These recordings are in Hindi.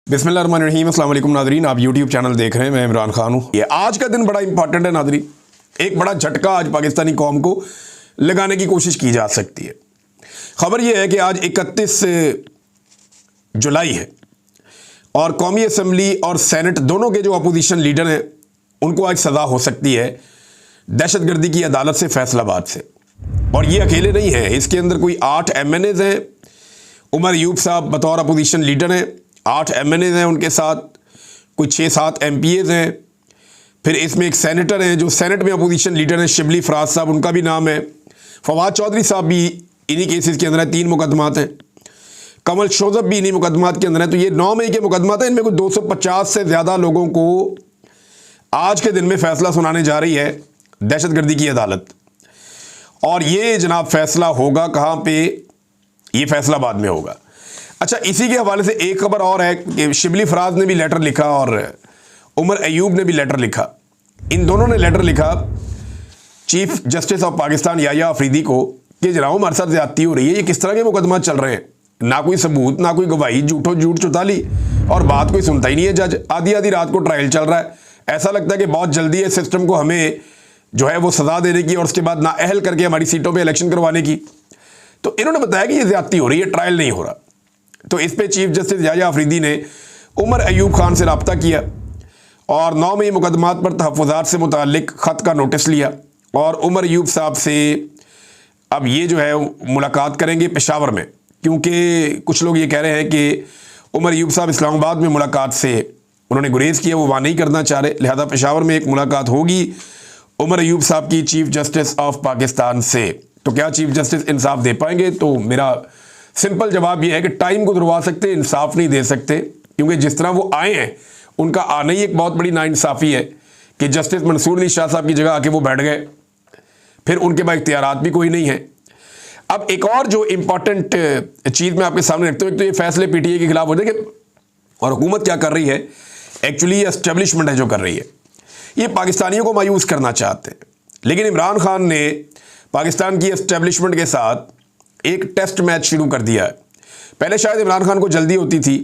बिस्मिल्लाहिर्रहमानिर्रहीम, अस्सलाम वालेकुम नाज़रीन। आप यूट्यूब चैनल देख रहे हैं, मैं इमरान खान हूँ। ये आज का दिन बड़ा इंपॉर्टेंट है नाज़रीन। एक बड़ा झटका आज पाकिस्तानी कौम को लगाने की कोशिश की जा सकती है। खबर यह है कि आज 31 जुलाई है और कौमी असम्बली और सेनेट दोनों के जो अपोजिशन लीडर हैं उनको आज सज़ा हो सकती है दहशतगर्दी की अदालत से, फैसलाबाद से। और ये अकेले नहीं हैं, इसके अंदर कोई 8 MNAs हैं। उमर अयूब साहब बतौर अपोजिशन लीडर हैं, 8 MNAs हैं, उनके साथ कोई 6-7 MPAs हैं। फिर इसमें एक सेनेटर हैं जो सेनेट में अपोजिशन लीडर हैं, शिबली फराज साहब, उनका भी नाम है। फवाद चौधरी साहब भी इन्हीं केसेस के अंदर है, 3 मुकदमात हैं। कमल शोजब भी इन्हीं मुकदमात के अंदर है। तो ये 9 मई के मुकदमात हैं। इनमें कोई 250 से ज़्यादा लोगों को आज के दिन में फ़ैसला सुनाने जा रही है दहशतगर्दी की अदालत। और ये जनाब फैसला होगा कहाँ पे? ये फैसलाबाद में होगा। अच्छा, इसी के हवाले से एक खबर और है कि शिबली फराज ने भी लेटर लिखा और उमर अयूब ने भी लेटर लिखा। इन दोनों ने लेटर लिखा chief justice of Pakistan Yahya Afridi को कि जनाब हमारे साथ ज़्यादती हो रही है, ये किस तरह के मुकदमा चल रहे हैं, ना कोई सबूत, ना कोई गवाही, झूठ चौताली, और बात कोई सुनता ही नहीं है जज। आधी आधी रात को ट्रायल चल रहा है। ऐसा लगता है कि बहुत जल्दी है सिस्टम को हमें जो है वो सज़ा देने की और उसके बाद नाअहल करके हमारी सीटों पे इलेक्शन करवाने की। तो इन्होंने बताया कि ये ज़्यादती हो रही है, ट्रायल नहीं हो रहा। तो इस पे चीफ जस्टिस याया अफरीदी ने उमर अयूब खान से रब्ता किया और 9 मई मुकदमात पर तहफ़्फ़ुज़ात से मुताल्लिक ख़त का नोटिस लिया और उमर अयूब साहब से अब ये जो है मुलाकात करेंगे पेशावर में, क्योंकि कुछ लोग ये कह रहे हैं कि उमर अयूब साहब इस्लामाबाद में मुलाकात से उन्होंने गुरेज़ किया, वो वहाँ नहीं करना चाह रहे, लिहाजा पेशावर में एक मुलाकात होगी उमर अयूब साहब की चीफ जस्टिस ऑफ पाकिस्तान से। तो क्या चीफ जस्टिस इंसाफ दे पाएंगे? तो मेरा सिंपल जवाब यह है कि टाइम को दुरवा सकते, इंसाफ नहीं दे सकते, क्योंकि जिस तरह वो आए हैं उनका आना ही एक बहुत बड़ी नाइंसाफ़ी है कि जस्टिस मंसूर अली शाह साहब की जगह आके वो बैठ गए, फिर उनके पास इख्तियारात भी कोई नहीं है। अब एक और जो इम्पॉर्टेंट चीज़ मैं आपके सामने रखता हूँ, एक तो ये फैसले PTI के खिलाफ होते हैं और हुकूमत क्या कर रही है, एक्चुअली एस्टेब्लिशमेंट है जो कर रही है, ये पाकिस्तानियों को मायूस करना चाहते हैं। लेकिन इमरान खान ने पाकिस्तान की एस्टेब्लिशमेंट के साथ एक टेस्ट मैच शुरू कर दिया है। पहले शायद इमरान खान को जल्दी होती थी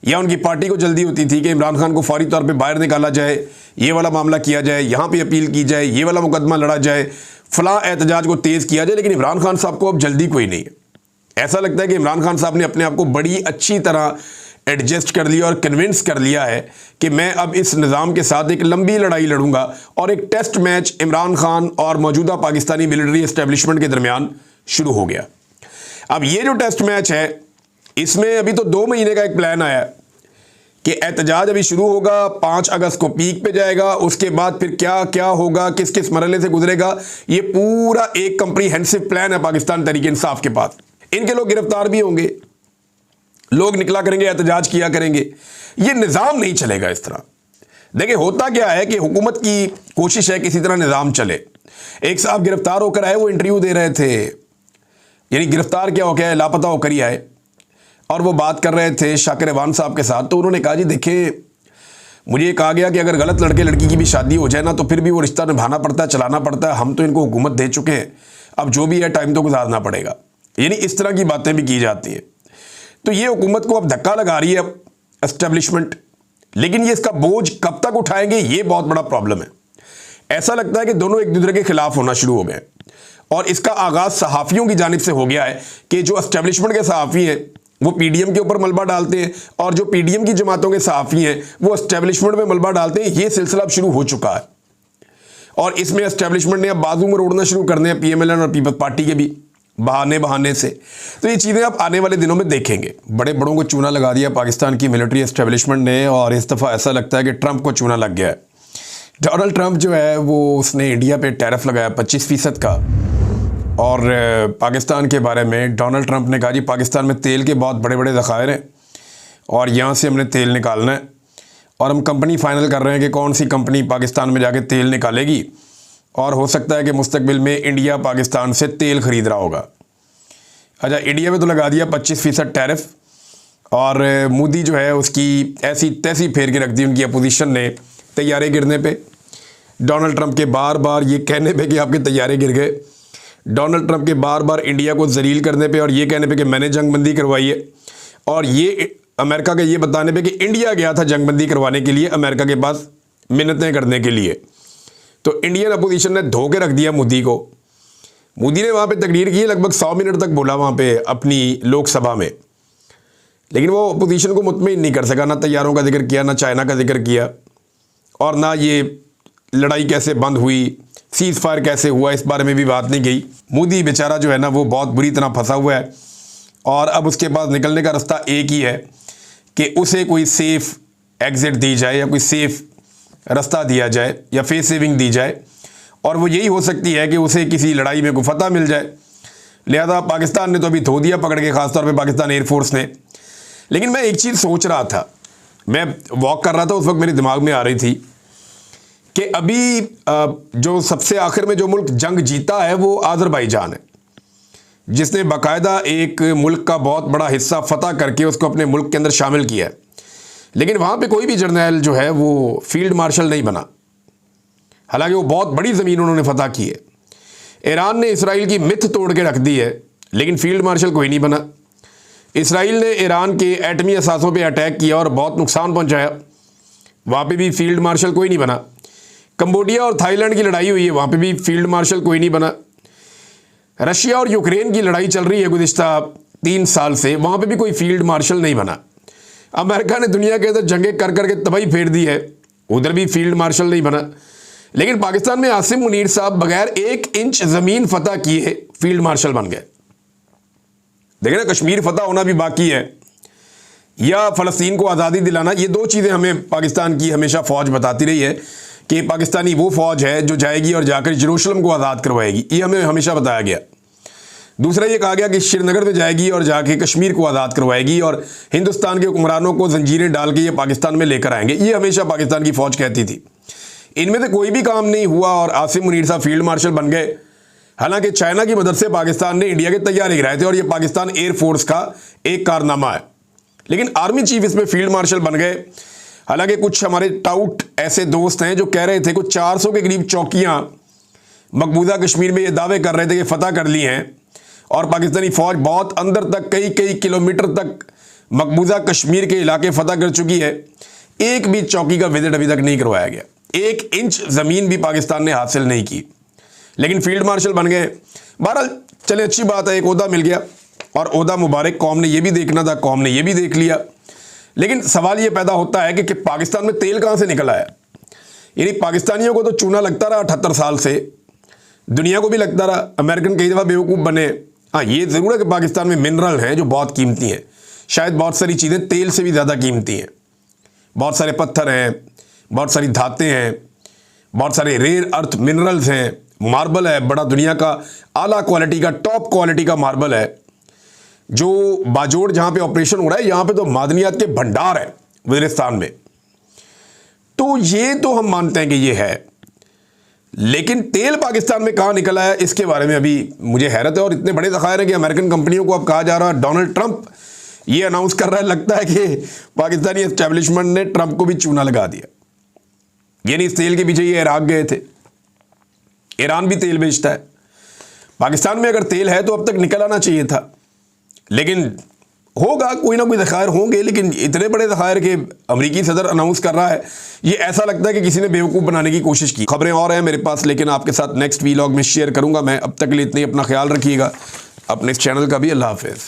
या उनकी पार्टी को जल्दी होती थी कि इमरान खान को फौरी तौर पे बाहर निकाला जाए, ये वाला मामला किया जाए, यहाँ पे अपील की जाए, ये वाला मुकदमा लड़ा जाए, फ़लाँ एहतजाज को तेज़ किया जाए। लेकिन इमरान खान साहब को अब जल्दी कोई नहीं है। ऐसा लगता है कि इमरान खान साहब ने अपने आप को बड़ी अच्छी तरह एडजस्ट कर लिया और कन्विंस कर लिया है कि मैं अब इस निज़ाम के साथ एक लंबी लड़ाई लड़ूंगा। और एक टेस्ट मैच इमरान खान और मौजूदा पाकिस्तानी मिलिट्री एस्टेब्लिशमेंट के दरमियान शुरू हो गया। अब ये जो टेस्ट मैच है, इसमें अभी तो 2 महीने का एक प्लान आया कि एहतजाज अभी शुरू होगा, 5 अगस्त को पीक पे जाएगा, उसके बाद फिर क्या क्या होगा, किस किस मरहले से गुजरेगा, ये पूरा एक कंप्रीहेंसिव प्लान है पाकिस्तान तहरीक इंसाफ के पास। इनके लोग गिरफ्तार भी होंगे, लोग निकला करेंगे, एहतजाज किया करेंगे। ये निज़ाम नहीं चलेगा इस तरह। देखिए होता क्या है कि हुकूमत की कोशिश है किसी तरह निज़ाम चले। एक साहब गिरफ्तार होकर आए, वो इंटरव्यू दे रहे थे, यानी गिरफ्तार क्या हो गया, लापता होकर ही आए, और वो बात कर रहे थे शाकिर अवान साहब के साथ। तो उन्होंने कहा जी देखिए, मुझे कहा गया कि अगर गलत लड़के लड़की की भी शादी हो जाए ना तो फिर भी वो रिश्ता निभाना पड़ता है, चलाना पड़ता है। हम तो इनको हुकूमत दे चुके हैं, अब जो भी है टाइम तो गुजारना पड़ेगा। यानी इस तरह की बातें भी की जाती हैं। तो ये हुकूमत को अब धक्का लगा रही है एस्टेब्लिशमेंट, लेकिन ये इसका बोझ कब तक उठाएंगे, ये बहुत बड़ा प्रॉब्लम है। ऐसा लगता है कि दोनों एक दूसरे के खिलाफ होना शुरू हो गए और इसका आगाज सहाफ़ियों की जानिब से हो गया है कि जो एस्टेब्लिशमेंट के सहाफ़ी हैं वो PDM के ऊपर मलबा डालते हैं और जो PDM की जमातों के सहाफ़ी हैं वो एस्टेब्लिशमेंट में मलबा डालते हैं। ये सिलसिला अब शुरू हो चुका है और इसमें एस्टेब्लिशमेंट ने अब बाजू में रोड़ना शुरू करने हैं PMLN और पीपल्स पार्टी के भी बहाने से। तो ये चीज़ें आप आने वाले दिनों में देखेंगे। बड़े बड़ों को चूना लगा दिया पाकिस्तान की मिलिट्री एस्टेब्लिशमेट ने और इस दफ़ा ऐसा लगता है कि ट्रंप को चूना लग गया है। डोनाल्ड ट्रंप जो है वो उसने इंडिया पे टैरिफ लगाया 25% का। और पाकिस्तान के बारे में डोनाल्ड ट्रंप ने कहा जी पाकिस्तान में तेल के बहुत बड़े बड़े ज़खायर हैं और यहाँ से हमने तेल निकालना है और हम कंपनी फ़ाइनल कर रहे हैं कि कौन सी कंपनी पाकिस्तान में जाके तेल निकालेगी और हो सकता है कि मुस्तकबिल में इंडिया पाकिस्तान से तेल ख़रीद रहा होगा। अच्छा, इंडिया में तो लगा दिया 25% टैरिफ और मोदी जो है उसकी ऐसी तैसी फेर के रख दी उनकी अपोजिशन ने तैयारे गिरने पे, डोनाल्ड ट्रंप के बार बार ये कहने पे कि आपके तैयारे गिर गए, डोनाल्ड ट्रंप के बार बार इंडिया को जलील करने पे और ये कहने पे कि मैंने जंग बंदी करवाई है। और ये अमेरिका के ये बताने पे कि इंडिया गया था जंगबंदी करवाने के लिए अमेरिका के पास मिन्नतें करने के लिए। तो इंडियन अपोजिशन ने धो के रख दिया मोदी को। मोदी ने वहाँ पे तकरीर की, लगभग 100 मिनट तक बोला वहाँ पे अपनी लोकसभा में, लेकिन वो अपोजिशन को मुतमईन नहीं कर सका। ना तैयारों का जिक्र किया, ना चाइना का जिक्र किया, और ना ये लड़ाई कैसे बंद हुई, सीज़ फायर कैसे हुआ, इस बारे में भी बात नहीं गई। मोदी बेचारा जो है ना वो बहुत बुरी तरह फंसा हुआ है, और अब उसके पास निकलने का रास्ता एक ही है कि उसे कोई सेफ़ एग्ज़िट दी जाए या कोई सेफ़ रास्ता दिया जाए या फेस सेविंग दी जाए, और वो यही हो सकती है कि उसे किसी लड़ाई में कोई फतह मिल जाए। लिहाजा पाकिस्तान ने तो अभी धो दिया पकड़ के, ख़ासतौर पे पाकिस्तान एयरफोर्स ने। लेकिन मैं एक चीज़ सोच रहा था, मैं वॉक कर रहा था, उस वक्त मेरे दिमाग में आ रही थी कि अभी जो सबसे आखिर में जो मुल्क जंग जीता है वो आज़रबाईजान है, जिसने बाकायदा एक मुल्क का बहुत बड़ा हिस्सा फतह करके उसको अपने मुल्क के अंदर शामिल किया है। लेकिन वहाँ पे कोई भी जर्नैल जो है वो फील्ड मार्शल नहीं बना, हालांकि वो बहुत बड़ी ज़मीन उन्होंने फतह की है। ईरान ने इसराइल की मिथ तोड़ के रख दी है, लेकिन फील्ड मार्शल कोई नहीं बना। इसराइल ने ईरान के एटमी असासों पे अटैक किया और बहुत नुकसान पहुंचाया, वहाँ पे भी फील्ड मार्शल कोई नहीं बना। कंबोडिया और थाईलैंड की लड़ाई हुई है, वहाँ पे भी फील्ड मार्शल कोई नहीं बना। रशिया और यूक्रेन की लड़ाई चल रही है गुज़िश्ता 3 साल से, वहाँ पे भी कोई फील्ड मार्शल नहीं बना। अमेरिका ने दुनिया के अंदर जंगें कर करके तबाही फेर दी है, उधर भी फील्ड मार्शल नहीं बना। लेकिन पाकिस्तान में आसिम मुनीर साहब बगैर 1 इंच ज़मीन फतह किए फील्ड मार्शल बन गए। देखें ना, कश्मीर फतह होना भी बाकी है, या फ़लस्तीन को आज़ादी दिलाना, ये 2 चीज़ें हमें पाकिस्तान की हमेशा फ़ौज बताती रही है कि पाकिस्तानी वो फ़ौज है जो जाएगी और जाकर यरूशलेम को आज़ाद करवाएगी, ये हमें हमेशा बताया गया। दूसरा ये कहा गया कि श्रीनगर में जाएगी और जाके कश्मीर को आज़ाद करवाएगी और हिंदुस्तान के हुक्मरानों को जंजीरें डाल के ये पाकिस्तान में लेकर आएंगे, ये हमेशा पाकिस्तान की फ़ौज कहती थी। इनमें से कोई भी काम नहीं हुआ और आसिम मुनीर साहब फील्ड मार्शल बन गए। हालांकि चाइना की मदद से पाकिस्तान ने इंडिया के तैयारी गिराए थे और ये पाकिस्तान एयरफोर्स का एक कारनामा है, लेकिन आर्मी चीफ इसमें फील्ड मार्शल बन गए। हालांकि कुछ हमारे टाउट ऐसे दोस्त हैं जो कह रहे थे कुछ 400 के करीब चौकियां मकबूजा कश्मीर में ये दावे कर रहे थे कि फतह कर ली हैं, और पाकिस्तानी फ़ौज बहुत अंदर तक कई किलोमीटर तक मकबूजा कश्मीर के इलाके फतह कर चुकी है। एक भी चौकी का विजिट अभी तक नहीं करवाया गया, 1 इंच ज़मीन भी पाकिस्तान ने हासिल नहीं की, लेकिन फील्ड मार्शल बन गए। बहरहाल चले, अच्छी बात है, एक ओहदा मिल गया और ओहदा मुबारक। कौम ने ये भी देखना था, कौम ने ये भी देख लिया। लेकिन सवाल ये पैदा होता है कि पाकिस्तान में तेल कहाँ से निकल आया। यानी पाकिस्तानियों को तो चूना लगता रहा 78 साल से, दुनिया को भी लगता रहा, अमेरिकन कई दफ़ा बेवकूफ़ बने। हाँ, ये ज़रूर है कि पाकिस्तान में मिनरल हैं जो बहुत कीमती हैं, शायद बहुत सारी चीज़ें तेल से भी ज़्यादा कीमती हैं। बहुत सारे पत्थर हैं, बहुत सारी धातें हैं, बहुत सारे रेयर अर्थ मिनरल्स हैं, मार्बल है, बड़ा दुनिया का आला क्वालिटी का, टॉप क्वालिटी का मार्बल है। जो बाजोड़ जहाँ पे ऑपरेशन हो रहा है, यहाँ पे तो मादनियात के भंडार है वज़ीरिस्तान में। तो ये तो हम मानते हैं कि ये है, लेकिन तेल पाकिस्तान में कहाँ निकला है इसके बारे में अभी मुझे हैरत है। और इतने बड़े ज़खायर हैं कि अमेरिकन कंपनियों को अब कहा जा रहा है, डोनाल्ड ट्रंप ये अनाउंस कर रहा है, लगता है कि पाकिस्तानी एस्टेब्लिशमेंट ने ट्रंप को भी चूना लगा दिया। यानी इस तेल के पीछे ये इराक गए थे। ईरान भी तेल बेचता है, पाकिस्तान में अगर तेल है तो अब तक निकल आना चाहिए था, लेकिन होगा, कोई ना कोई ज़खायर होंगे। लेकिन इतने बड़े ज़खायर के अमरीकी सदर अनाउंस कर रहा है, ये ऐसा लगता है कि किसी ने बेवकूफ़ बनाने की कोशिश की। खबरें और हैं मेरे पास, लेकिन आपके साथ नेक्स्ट वीलॉग में शेयर करूंगा मैं। अब तक के लिए इतने, अपना ख्याल रखिएगा, अपने इस चैनल का भी। अल्लाह हाफ़िज़।